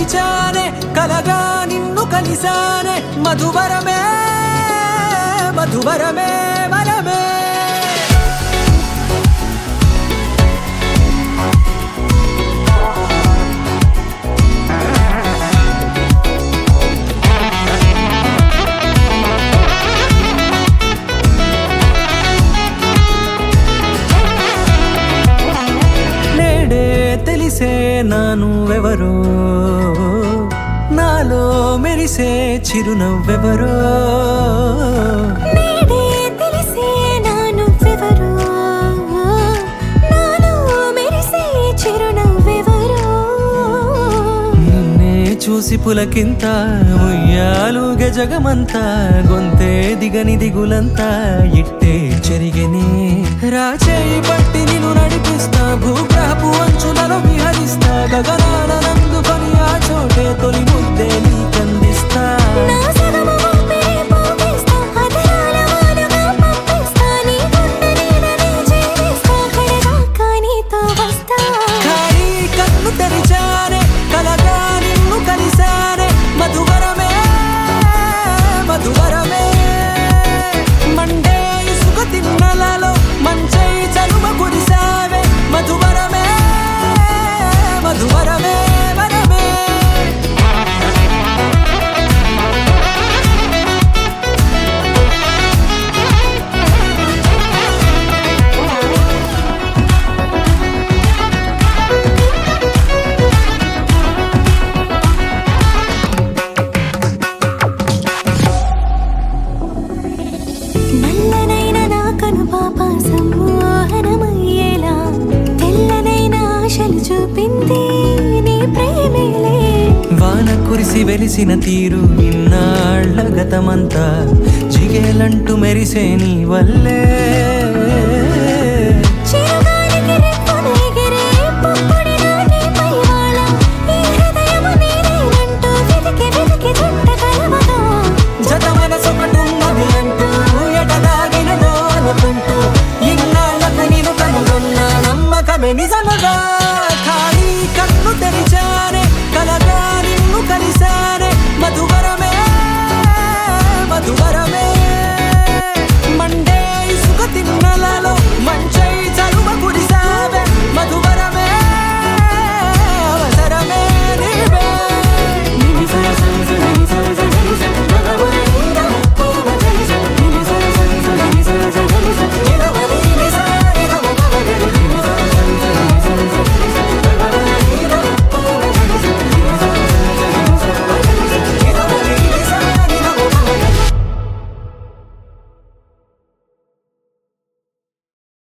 తెరిచానే కలగా నిన్ను కలిసానే మధువరమే మధువరమే వరమే తెలిసే నానువెవరో నాలో మెరిసే చిరునవ్వెవరో నేడే తెలిసే నానువెవరో నాలో మెరిసే చిరునవ్వెవరో నిన్నే చూసి పులకింత ఉయ్యాలుగే జగమంతా గొంతే దిగని దిగులంతా ఇట్టే చెరిగెనే రాచేయి పట్టి నిన్ను నడిపిస్తా భూగ్రహపు అంచులలో విహరిస్తా గగనానందుకొని ఆ చోటే తొలి ముద్దే నీకందిస్తా నా సగము ఊపిరి పోగిస్తా అదరాల వాలుగా పంపిస్తా నీ గుండె నీడనే చేరిస్తా కడదాకా నీతో వస్తా ఖాళీ కన్ను తెరిచానే కలగా నిన్ను కలిసానే మధువరమే మధువరమే మండే ఇసుక తిన్నలలో మంచై చలువ కురిసావే మధువరమే మధువరమే వరమే నల్లనైన నా కనుపాప సమ్మోహనమయ్యేలా తెల్లనైన ఆశలు చూపింది నీ ప్రేమేలే వాన కురిసి వెలిసిన తీరు ఇన్నాళ్ల గతమంతా జిగేలంటూ మెరిసే నీ వల్లే